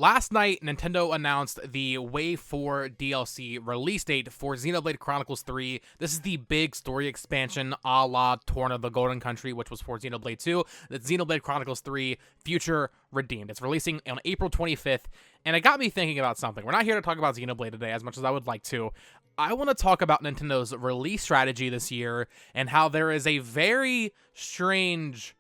last night, Nintendo announced the Wave 4 DLC release date for Xenoblade Chronicles 3. This is the big story expansion a la Torn of the Golden Country, which was for Xenoblade 2. That's Xenoblade Chronicles 3 Future Redeemed. It's releasing on April 25th, and it got me thinking about something. We're not here to talk about Xenoblade today as much as I would like to. I want to talk about Nintendo's release strategy this year and how there is a very strange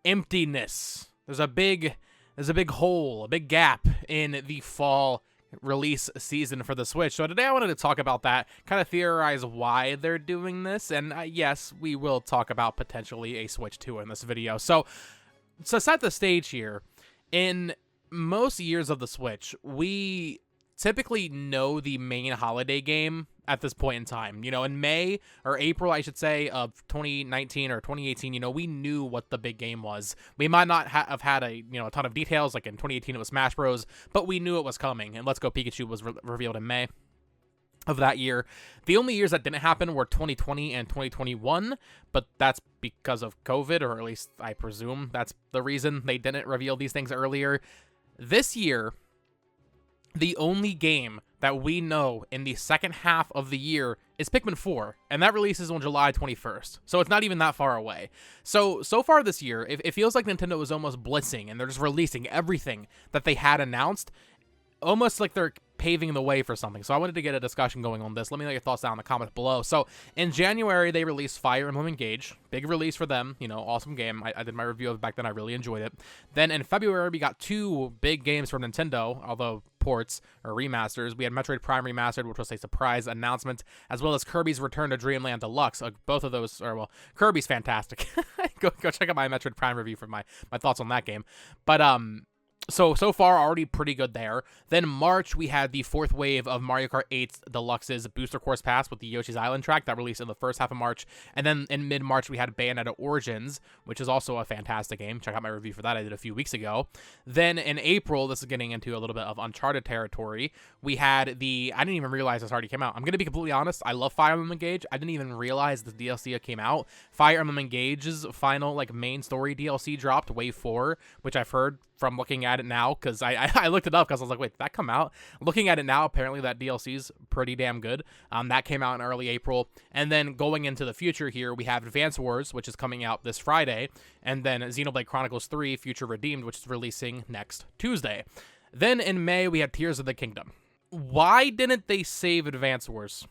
emptiness. There's a big hole, a big gap in the fall release season for the Switch. So today I wanted to talk about that, kind of theorize why they're doing this, and yes, we will talk about potentially a Switch 2 in this video. So to set the stage here, in most years of the Switch, we typically know the main holiday game at this point in time. You know, in May or April, I should say, of 2019 or 2018, you know, we knew what the big game was. We might not have had a ton of details, like in 2018 it was Smash Bros, but we knew it was coming, and Let's Go Pikachu was revealed in May of that year. The only years that didn't happen were 2020 and 2021, but that's because of COVID, or at least I presume that's the reason they didn't reveal these things earlier. This year, the only game that we know in the second half of the year is Pikmin 4, and that releases on July 21st, so it's not even that far away. So far this year, it feels like Nintendo is almost blitzing, and they're just releasing everything that they had announced, almost like they're paving the way for something. So I wanted to get a discussion going on this. Let me know your thoughts down in the comments below. So in January, they released Fire Emblem Engage. Big release for them. You know, awesome game. I did my review of it back then. I really enjoyed it. Then in February, we got two big games from Nintendo, although ports or remasters. We had Metroid Prime Remastered, which was a surprise announcement, as well as Kirby's Return to Dreamland Deluxe. Both of those are, well, Kirby's fantastic. go check out my Metroid Prime review for my thoughts on that game. But So far, already pretty good there. Then March, we had the fourth wave of Mario Kart 8 Deluxe's Booster Course Pass with the Yoshi's Island track that released in the first half of March. And then in mid-March, we had Bayonetta Origins, which is also a fantastic game. Check out my review for that. I did a few weeks ago. Then in April, this is getting into a little bit of Uncharted territory. We had I didn't even realize this already came out. I'm going to be completely honest. I love Fire Emblem Engage. I didn't even realize the DLC came out. Fire Emblem Engage's final main story DLC dropped, Wave 4, which I've heard from looking at it now, because I looked it up because I was like, wait, did that come out? Looking at it now, apparently that DLC's pretty damn good. That came out in early April. And then going into the future here, we have Advance Wars, which is coming out this Friday, and then Xenoblade Chronicles 3 Future Redeemed, which is releasing next Tuesday. Then in May, we had Tears of the Kingdom. Why didn't they save Advance Wars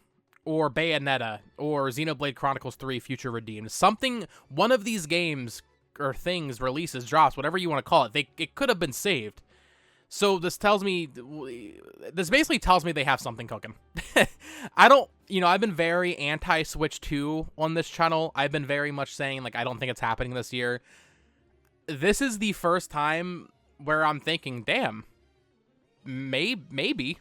or Bayonetta or Xenoblade Chronicles 3 Future Redeemed? One of these games or things, releases, drops, whatever you want to call it, it could have been saved. So this basically tells me they have something cooking. I've been very anti-Switch 2 on this channel. I've been very much saying, I don't think it's happening this year. This is the first time where I'm thinking, damn, maybe.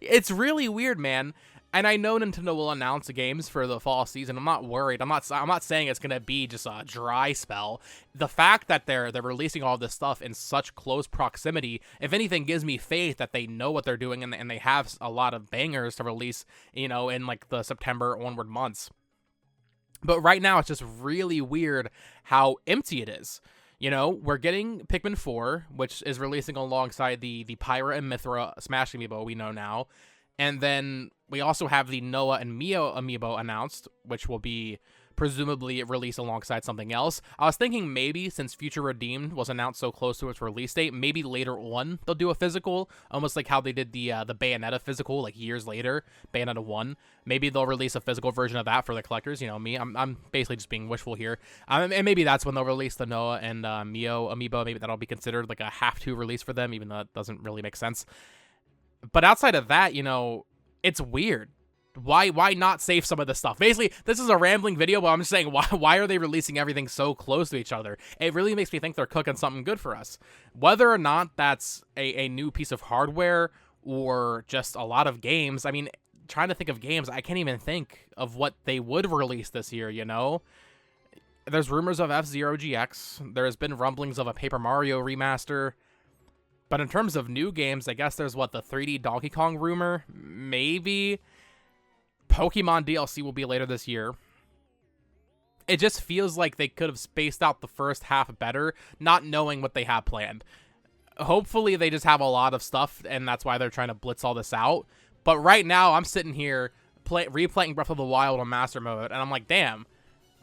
It's really weird, man. And I know Nintendo will announce games for the fall season. I'm not worried. I'm not saying it's gonna be just a dry spell. The fact that they're releasing all this stuff in such close proximity, if anything, gives me faith that they know what they're doing and they have a lot of bangers to release, in the September onward months. But right now, it's just really weird how empty it is. We're getting Pikmin 4, which is releasing alongside the Pyra and Mythra Smash Amiibo we know now. And then we also have the Noah and Mio amiibo announced, which will be presumably released alongside something else. I was thinking maybe since Future Redeemed was announced so close to its release date, maybe later on they'll do a physical, almost like how they did the Bayonetta physical years later, Bayonetta 1. Maybe they'll release a physical version of that for the collectors. I'm basically just being wishful here. And maybe that's when they'll release the Noah and Mio amiibo. Maybe that'll be considered a have-to release for them, even though it doesn't really make sense. But outside of that, it's weird. Why not save some of this stuff? Basically, this is a rambling video, but I'm just saying, why are they releasing everything so close to each other? It really makes me think they're cooking something good for us. Whether or not that's a new piece of hardware or just a lot of games, trying to think of games, I can't even think of what they would release this year, There's rumors of F-Zero GX. There's been rumblings of a Paper Mario remaster. But in terms of new games, I guess there's the 3D Donkey Kong rumor? Maybe. Pokemon DLC will be later this year. It just feels like they could have spaced out the first half better, not knowing what they have planned. hopefully they just have a lot of stuff, and that's why they're trying to blitz all this out. But right now, I'm sitting here replaying Breath of the Wild on Master Mode, and I'm like, damn,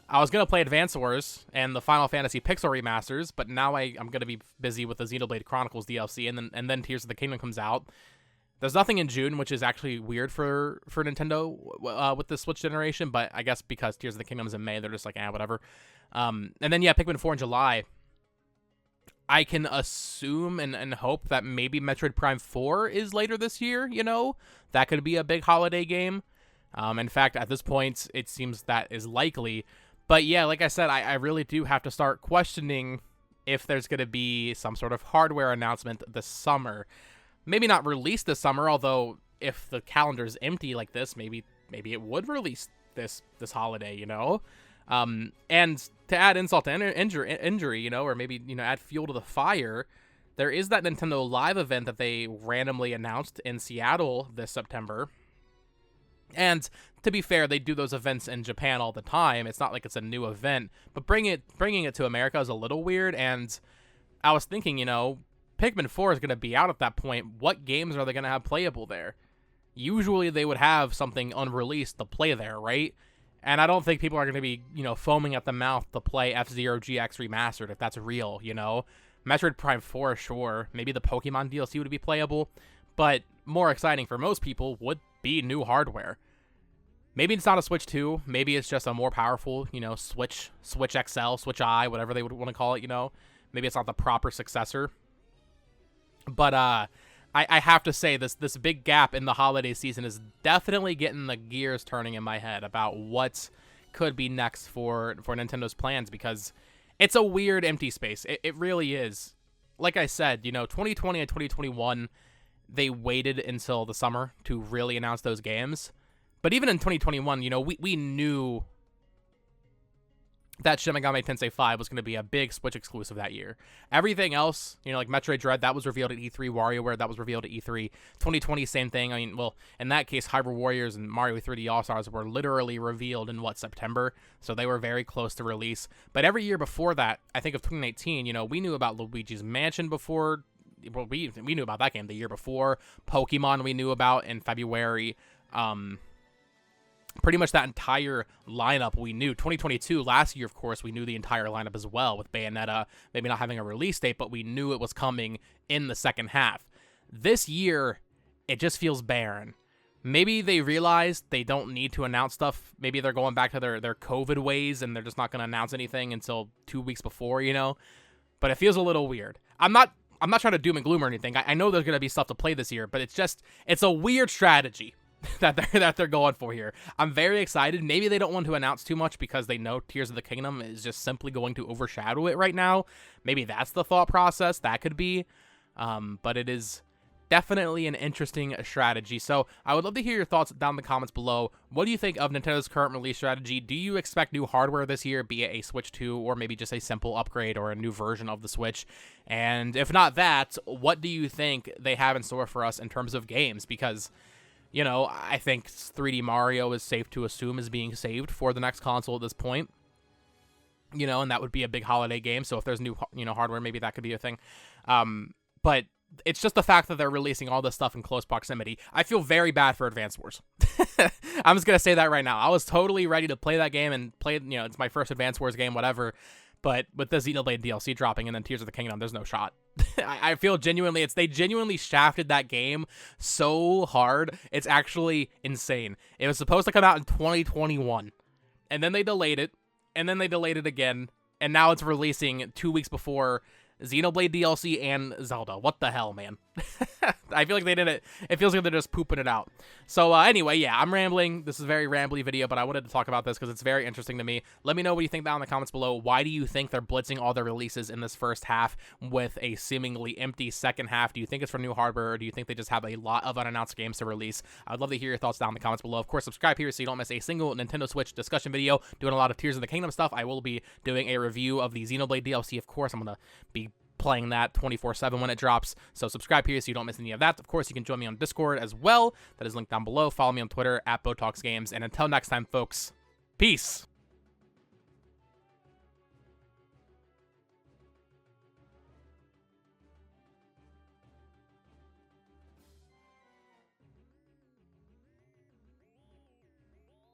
I was going to play Advance Wars and the Final Fantasy Pixel remasters, but now I'm going to be busy with the Xenoblade Chronicles DLC, and then Tears of the Kingdom comes out. There's nothing in June, which is actually weird for Nintendo with the Switch generation, but I guess because Tears of the Kingdom is in May, they're just like, whatever. And then, yeah, Pikmin 4 in July. I can assume and hope that maybe Metroid Prime 4 is later this year, you know? That could be a big holiday game. In fact, at this point, it seems that is likely. But yeah, like I said, I really do have to start questioning if there's going to be some sort of hardware announcement this summer. Maybe not released this summer, although if the calendar's empty like this, maybe it would release this holiday, you know? And to add insult to injury, you know, or maybe, you know, add fuel to the fire, there is that Nintendo Live event that they randomly announced in Seattle this September. And to be fair, they do those events in Japan all the time. It's not like it's a new event, but bringing it to America is a little weird. And I was thinking, you know, Pikmin 4 is going to be out at that point. What games are they going to have playable there? Usually they would have something unreleased to play there, right? And I don't think people are going to be, you know, foaming at the mouth to play F-Zero GX Remastered if that's real, you know? Metroid Prime 4, sure. Maybe the Pokemon DLC would be playable. But more exciting for most people would be new hardware. Maybe it's not a Switch 2. Maybe it's just a more powerful, you know, Switch XL, Switch I, whatever they would want to call it, you know? Maybe it's not the proper successor. But I have to say, this big gap in the holiday season is definitely getting the gears turning in my head about what could be next for Nintendo's plans, because it's a weird empty space. It really is. Like I said, you know, 2020 and 2021, they waited until the summer to really announce those games. But even in 2021, you know, we knew that Shin Megami Tensei 5 was going to be a big Switch exclusive that year. Everything else, you know, like Metroid Dread, that was revealed at E3. WarioWare, that was revealed at E3. 2020, same thing. I mean, well, in that case, Hyrule Warriors and Mario 3D All-Stars were literally revealed in, September? So they were very close to release. But every year before that, I think of 2019, you know, we knew about Luigi's Mansion before. Well, we knew about that game the year before. Pokemon we knew about in February. Pretty much that entire lineup we knew. 2022, last year, of course, we knew the entire lineup as well, with Bayonetta maybe not having a release date, but we knew it was coming in the second half. This year, it just feels barren. Maybe they realized they don't need to announce stuff. Maybe they're going back to their COVID ways, and they're just not going to announce anything until 2 weeks before, you know? But it feels a little weird. I'm not trying to doom and gloom or anything. I know there's going to be stuff to play this year, but it's a weird strategy that they're going for here. I'm very excited. Maybe they don't want to announce too much because they know Tears of the Kingdom is just simply going to overshadow it right now. Maybe that's the thought process. That could be. But it is definitely an interesting strategy. So I would love to hear your thoughts down in the comments below. What do you think of Nintendo's current release strategy? Do you expect new hardware this year, be it a Switch 2 or maybe just a simple upgrade or a new version of the Switch? And if not that, what do you think they have in store for us in terms of games? Because, you know, I think 3D Mario is safe to assume is being saved for the next console at this point. You know, and that would be a big holiday game. So if there's new, you know, hardware, maybe that could be a thing. But it's just the fact that they're releasing all this stuff in close proximity. I feel very bad for Advance Wars. I'm just going to say that right now. I was totally ready to play that game and play, you know, it's my first Advance Wars game, whatever. But with the Xenoblade DLC dropping and then Tears of the Kingdom, there's no shot. I feel genuinely, they genuinely shafted that game so hard. It's actually insane. It was supposed to come out in 2021. And then they delayed it. And then they delayed it again. And now it's releasing 2 weeks before Xenoblade DLC and Zelda. What the hell, man? I feel like they did it. It feels like they're just pooping it out. So anyway, yeah, I'm rambling. This is a very rambly video, but I wanted to talk about this because it's very interesting to me. Let me know what you think down in the comments below. Why do you think they're blitzing all their releases in this first half with a seemingly empty second half? Do you think it's for new hardware, or do you think they just have a lot of unannounced games to release? I'd love to hear your thoughts down in the comments below. Of course, subscribe here so you don't miss a single Nintendo Switch discussion video. Doing a lot of Tears of the Kingdom stuff. I will be doing a review of the Xenoblade DLC. Of course, I'm going to be playing that 24/7 when it drops. So subscribe here so you don't miss any of that. Of course, you can join me on Discord as well. That is linked down below. Follow me on Twitter @BotoxGames. And until next time, folks, peace.